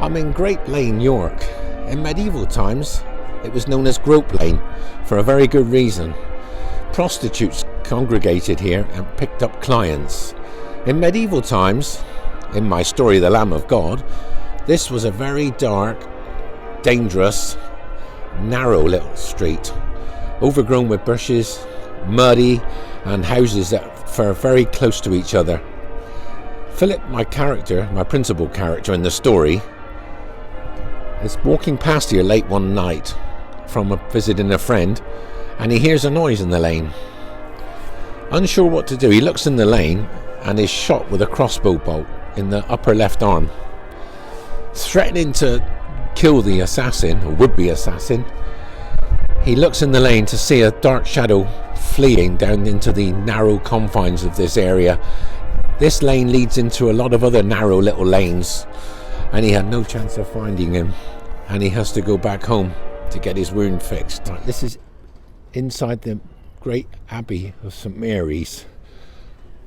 I'm in Grape Lane, York. In medieval times, it was known as Grope Lane for a very good reason. Prostitutes congregated here and picked up clients. In medieval times, in my story, The Lamb of God, this was a very dark, dangerous, narrow little street, overgrown with bushes, muddy, and houses that were very close to each other. Philip, my principal character in the story, is walking past here late one night from visiting a friend, and he hears a noise in the lane. Unsure what to do, he looks in the lane and is shot with a crossbow bolt in the upper left arm. Threatening to kill the assassin, or would-be assassin, he looks in the lane to see a dark shadow fleeing down into the narrow confines of this area. This lane leads into a lot of other narrow little lanes, and he had no chance of finding him, and he has to go back home to get his wound fixed. This is inside the great Abbey of St Mary's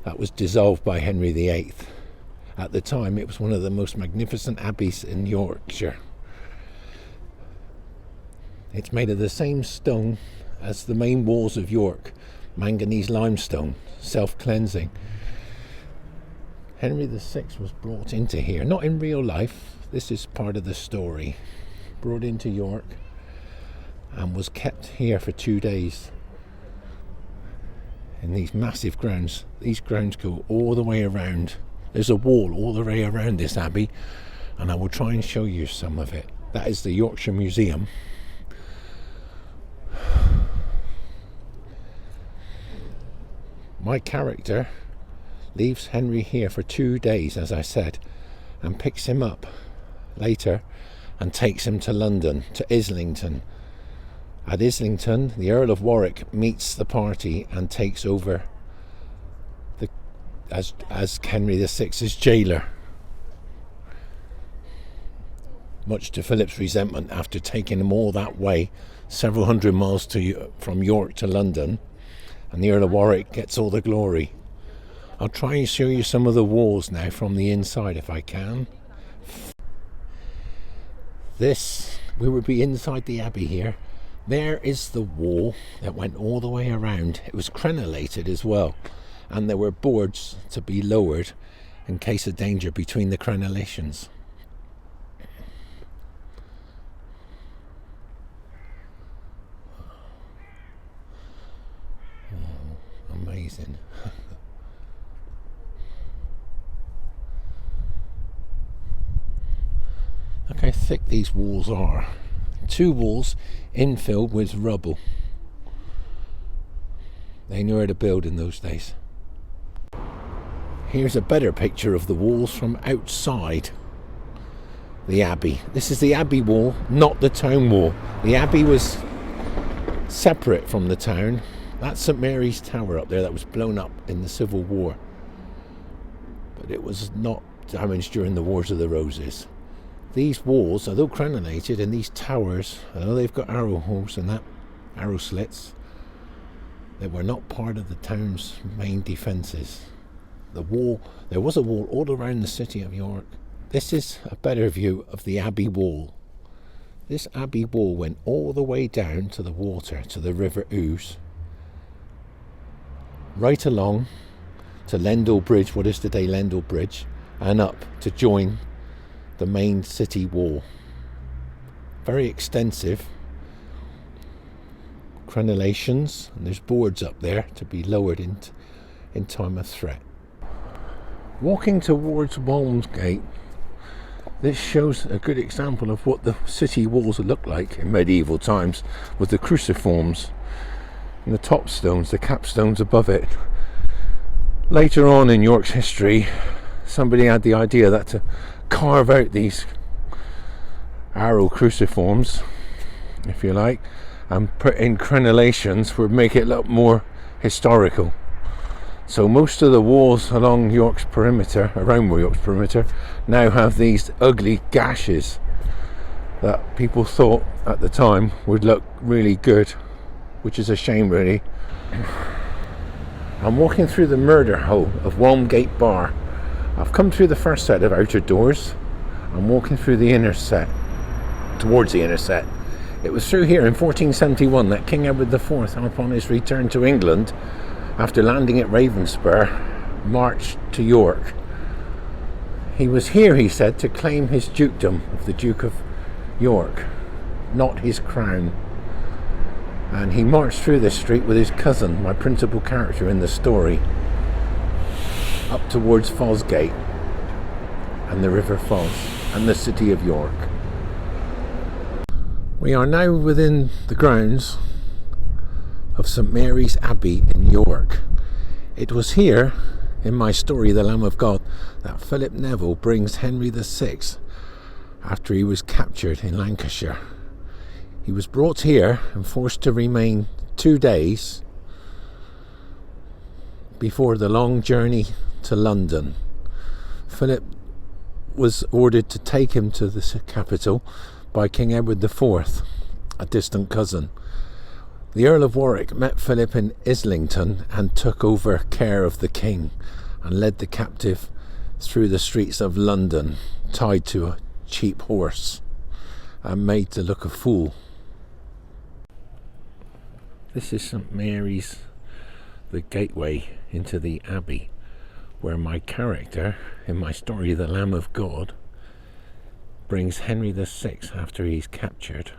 that was dissolved by Henry VIII. At the time, it was one of the most magnificent abbeys in Yorkshire. It's made of the same stone as the main walls of York, manganese limestone, self-cleansing. Henry VI was brought into here, not in real life, this is part of the story, brought into York and was kept here for 2 days in these massive grounds. These grounds go all the way around. There's a wall all the way around this abbey, and I will try and show you some of it. That is the Yorkshire Museum. My character leaves Henry here for 2 days, as I said, and picks him up later and takes him to London, to Islington. At Islington, the Earl of Warwick meets the party and takes over as Henry VI's jailer, much to Philip's resentment after taking him all that way, several hundred miles from York to London, and the Earl of Warwick gets all the glory. I'll try and show you some of the walls now from the inside if I can. We would be inside the abbey here. There is the wall that went all the way around. It was crenellated as well, and there were boards to be lowered in case of danger between the crenellations. Oh, amazing. Look how thick these walls are. 2 walls infilled with rubble. They knew how to build in those days. Here's a better picture of the walls from outside the abbey. This is the abbey wall, not the town wall. The abbey was separate from the town. That's St Mary's Tower up there that was blown up in the Civil War. But it was not damaged during the Wars of the Roses. These walls, although crenellated, and these towers, although they've got arrow holes and that, arrow slits, they were not part of the town's main defences. There was a wall all around the city of York. This is a better view of the Abbey Wall. This Abbey Wall went all the way down to the water, to the River Ouse, right along to Lendal Bridge, what is today Lendal Bridge, and up to join the main city wall. Very extensive crenellations, and there's boards up there to be lowered in time of threat. Walking towards Walmsgate, this shows a good example of what the city walls looked like in medieval times, with the cruciforms and the top stones, the capstones above it. Later on in York's history, somebody had the idea that to carve out these arrow cruciforms, if you like, and put in crenellations would make it look more historical. So most of the walls along York's perimeter, around York's perimeter, now have these ugly gashes that people thought at the time would look really good, which is a shame really. I'm walking through the murder hole of Walmgate Bar. I've come through the first set of outer doors. I'm walking through the inner set, towards the inner set. It was through here in 1471 that King Edward IV, upon his return to England, after landing at Ravenspur, marched to York. He was here, he said, to claim his dukedom of the Duke of York, not his crown. And he marched through this street with his cousin, my principal character in the story, up towards Fosgate and the River Foss and the city of York. We are now within the grounds of St Mary's Abbey in York. It was here, in my story The Lamb of God, that Philip Neville brings Henry VI after he was captured in Lancashire. He was brought here and forced to remain 2 days before the long journey to London. Philip was ordered to take him to the capital by King Edward IV, a distant cousin. The Earl of Warwick met Philip in Islington and took over care of the king and led the captive through the streets of London, tied to a cheap horse and made to look a fool. This is St Mary's, the gateway into the Abbey, where my character in my story The Lamb of God brings Henry VI after he's captured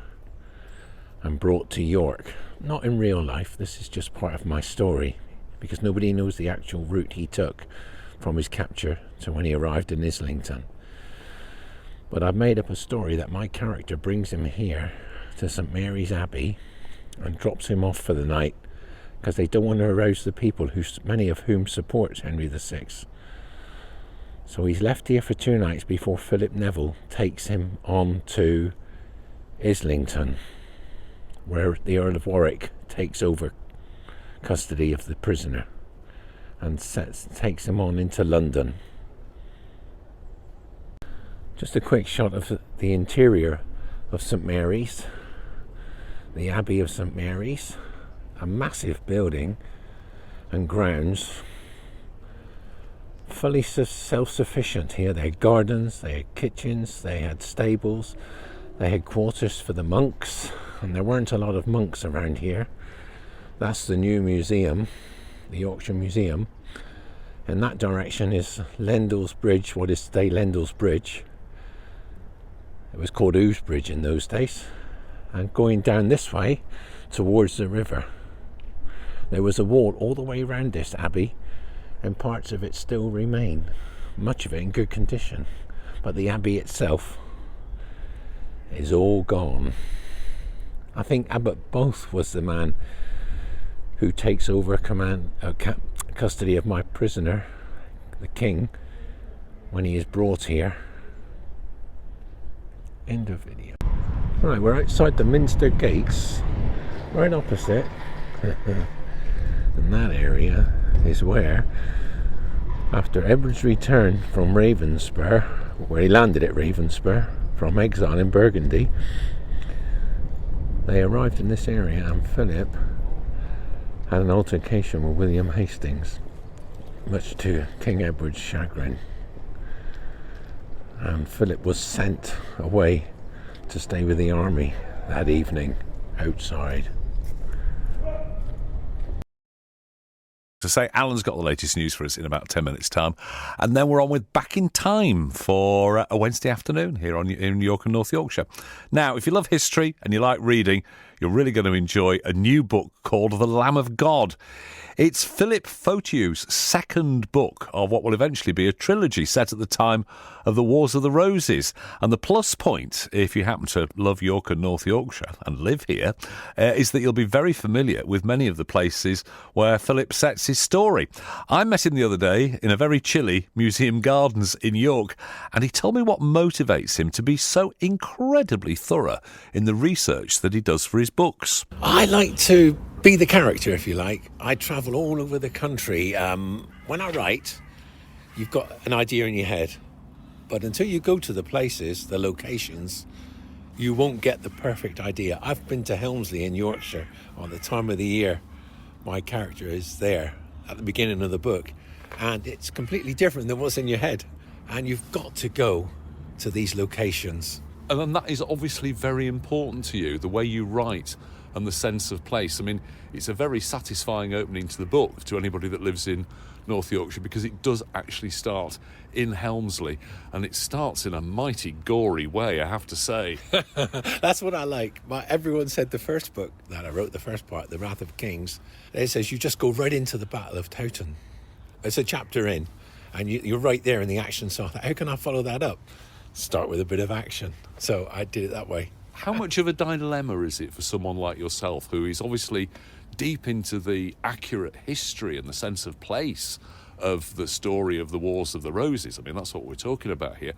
and brought to York. Not in real life, this is just part of my story, because nobody knows the actual route he took from his capture to when he arrived in Islington. But I've made up a story that my character brings him here to St Mary's Abbey and drops him off for the night, because they don't want to arouse the people, many of whom support Henry VI. So he's left here for 2 nights before Philip Neville takes him on to Islington, where the Earl of Warwick takes over custody of the prisoner and takes him on into London. Just a quick shot of the interior of St Mary's, the Abbey of St Mary's, a massive building and grounds, fully self-sufficient here. They had gardens, they had kitchens, they had stables, they had quarters for the monks, and there weren't a lot of monks around here. That's the new museum, the Yorkshire Museum. In that direction is Lendall's Bridge, what is today Lendall's Bridge. It was called Ouse Bridge in those days. And going down this way towards the river, there was a wall all the way around this abbey, and parts of it still remain, much of it in good condition, but the abbey itself is all gone. I think Abbot Both was the man who takes over custody of my prisoner, the king, when he is brought here. End of video. Right, we're outside the Minster Gates, right opposite, and that area is where, after Edward's return from Ravenspur, where he landed at Ravenspur from exile in Burgundy, they arrived in this area, and Philip had an altercation with William Hastings, much to King Edward's chagrin, and Philip was sent away to stay with the army that evening outside. To say, Alan's got the latest news for us in about 10 minutes' time, and then we're on with Back in Time for a Wednesday afternoon here in York and North Yorkshire. Now, if you love history and you like reading, you're really going to enjoy a new book called The Lamb of God. It's Philip Photiou's second book of what will eventually be a trilogy set at the time of the Wars of the Roses. And the plus point, if you happen to love York and North Yorkshire and live here, is that you'll be very familiar with many of the places where Philip sets his story. I met him the other day in a very chilly Museum Gardens in York, and he told me what motivates him to be so incredibly thorough in the research that he does for his books. I like to be the character, if you like. I travel all over the country. When I write, you've got an idea in your head, but until you go to the places, the locations, you won't get the perfect idea. I've been to Helmsley in Yorkshire on the time of the year my character is there at the beginning of the book, and it's completely different than what's in your head, and you've got to go to these locations. And then that is obviously very important to you, the way you write and the sense of place. I mean, it's a very satisfying opening to the book to anybody that lives in North Yorkshire, because it does actually start in Helmsley, and it starts in a mighty gory way, I have to say. That's what I like. Everyone said the first book that I wrote, the first part, The Wrath of Kings, it says you just go right into the Battle of Photiou. It's a chapter in, and you're right there in the action. So I thought, how can I follow that up? Start with a bit of action. So I did it that way. How much of a dilemma is it for someone like yourself, who is obviously deep into the accurate history and the sense of place of the story of the Wars of the Roses? I mean, that's what we're talking about here.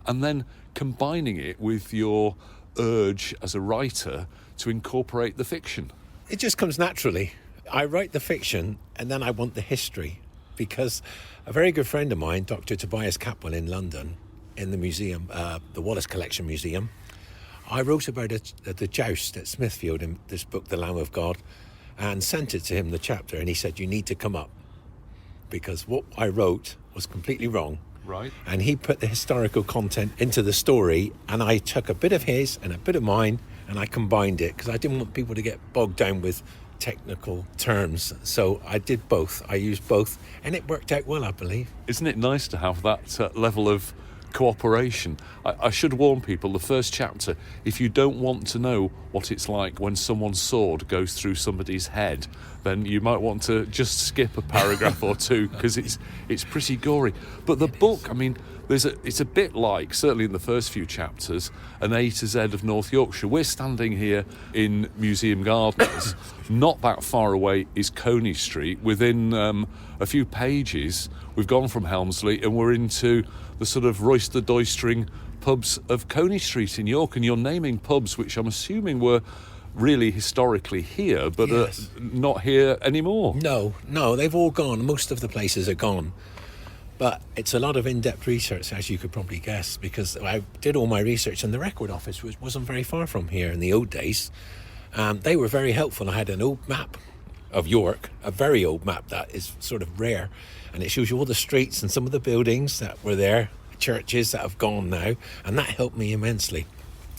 And then combining it with your urge as a writer to incorporate the fiction. It just comes naturally. I write the fiction and then I want the history, because a very good friend of mine, Dr. Tobias Capwell in London, in the museum, the Wallace Collection Museum, I wrote about the joust at Smithfield in this book, The Lamb of God, and sent it to him, the chapter, and he said, you need to come up, because what I wrote was completely wrong. Right. And he put the historical content into the story, and I took a bit of his and a bit of mine, and I combined it, because I didn't want people to get bogged down with technical terms. So I did both. I used both, and it worked out well, I believe. Isn't it nice to have that level of cooperation? I should warn people, the first chapter, if you don't want to know what it's like when someone's sword goes through somebody's head, then you might want to just skip a paragraph or two, because it's pretty gory. But the book, I mean, it's a bit like, certainly in the first few chapters, an A to Z of North Yorkshire. We're standing here in Museum Gardens. Not that far away is Coney Street. Within a few pages, we've gone from Helmsley and we're into the sort of roister doistering pubs of Coney Street in York. And you're naming pubs which I'm assuming were really historically here, but Yes. not here anymore. No, they've all gone. Most of the places are gone. But it's a lot of in-depth research, as you could probably guess, because I did all my research in the record office, which wasn't very far from here in the old days. They were very helpful. I had an old map of York, a very old map that is sort of rare, and it shows you all the streets and some of the buildings that were there, churches that have gone now, and that helped me immensely.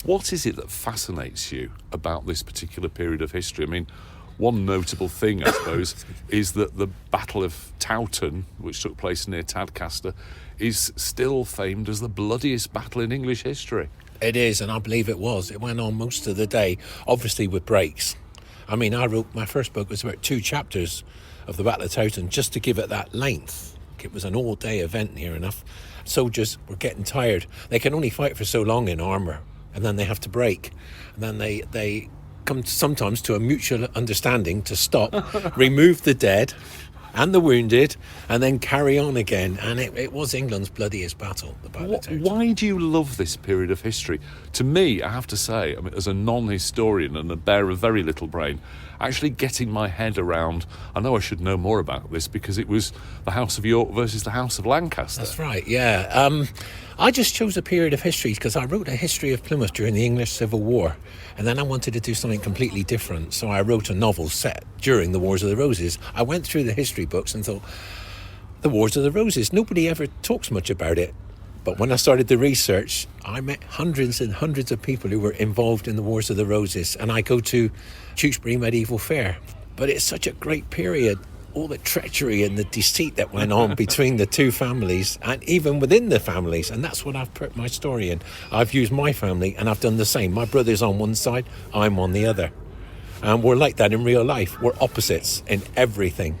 What is it that fascinates you about this particular period of history? I mean, one notable thing, I suppose, is that the Battle of Photiou, which took place near Tadcaster, is still famed as the bloodiest battle in English history. It is, and I believe it was. It went on most of the day, obviously with breaks. I mean, I wrote, my first book was about 2 chapters of the Battle of Photiou, just to give it that length. It was an all-day event near enough. Soldiers were getting tired. They can only fight for so long in armour, and then they have to break. And then they come sometimes to a mutual understanding to stop, remove the dead and the wounded, and then carry on again. And it was England's bloodiest battle, the Battle of Photiou. Why do you love this period of history? To me, I have to say, I mean, as a non-historian and a bear of very little brain, actually getting my head around, I know I should know more about this, because it was the House of York versus the House of Lancaster. That's right, yeah. I just chose a period of history because I wrote a history of Plymouth during the English Civil War, and then I wanted to do something completely different, so I wrote a novel set during the Wars of the Roses. I went through the history books and thought, the Wars of the Roses, nobody ever talks much about it. But when I started the research, I met hundreds and hundreds of people who were involved in the Wars of the Roses, and I go to Tewkesbury Medieval Fair. But it's such a great period. All the treachery and the deceit that went on between the two families, and even within the families, and that's what I've put my story in. I've used my family, and I've done the same. My brother's on one side, I'm on the other. And we're like that in real life. We're opposites in everything.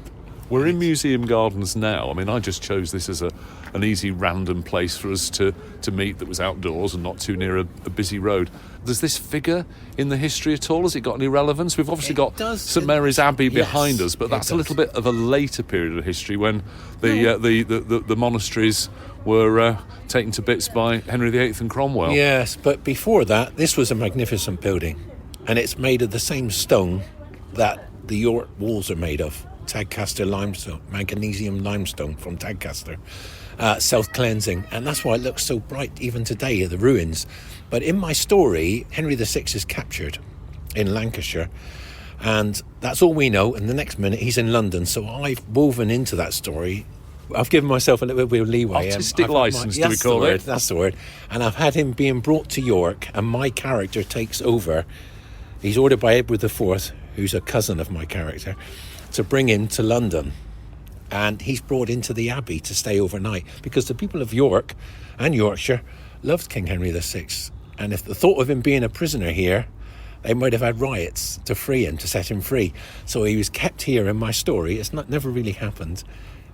We're in Museum Gardens now. I mean, I just chose this as an easy random place for us to meet that was outdoors and not too near a busy road. Does this figure in the history at all? Has it got any relevance? We've obviously got St Mary's Abbey behind us, but that's a little bit of a later period of history when the monasteries were taken to bits by Henry VIII and Cromwell. Yes, but before that, this was a magnificent building, and it's made of the same stone that the York walls are made of. Tadcaster limestone, magnesium limestone from Tadcaster, self-cleansing, and that's why it looks so bright even today, the ruins. But in my story, Henry VI is captured in Lancashire, and that's all we know, and the next minute he's in London. So I've woven into that story I've given myself a little bit of leeway. Artistic licence, do we call it? That's the word. And I've had him being brought to York, and my character takes over. He's ordered by Edward IV, who's a cousin of my character, to bring him to London. And he's brought into the Abbey to stay overnight, because the people of York and Yorkshire loved King Henry VI. And if the thought of him being a prisoner here, they might have had riots to free him, to set him free. So he was kept here in my story. It's never really happened.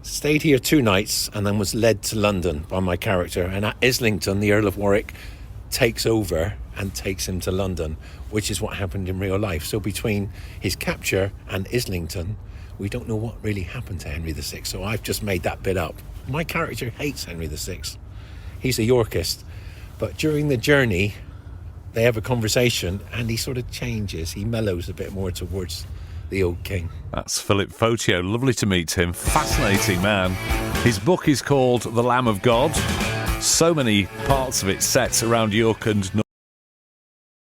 Stayed here 2 nights and then was led to London by my character. And at Islington, the Earl of Warwick takes over and takes him to London, which is what happened in real life. So between his capture and Islington, we don't know what really happened to Henry VI. So I've just made that bit up. My character hates Henry VI. He's a Yorkist. But during the journey, they have a conversation and he sort of changes. He mellows a bit more towards the old king. That's Philip Photiou. Lovely to meet him. Fascinating man. His book is called The Lamb of God. So many parts of it set around York and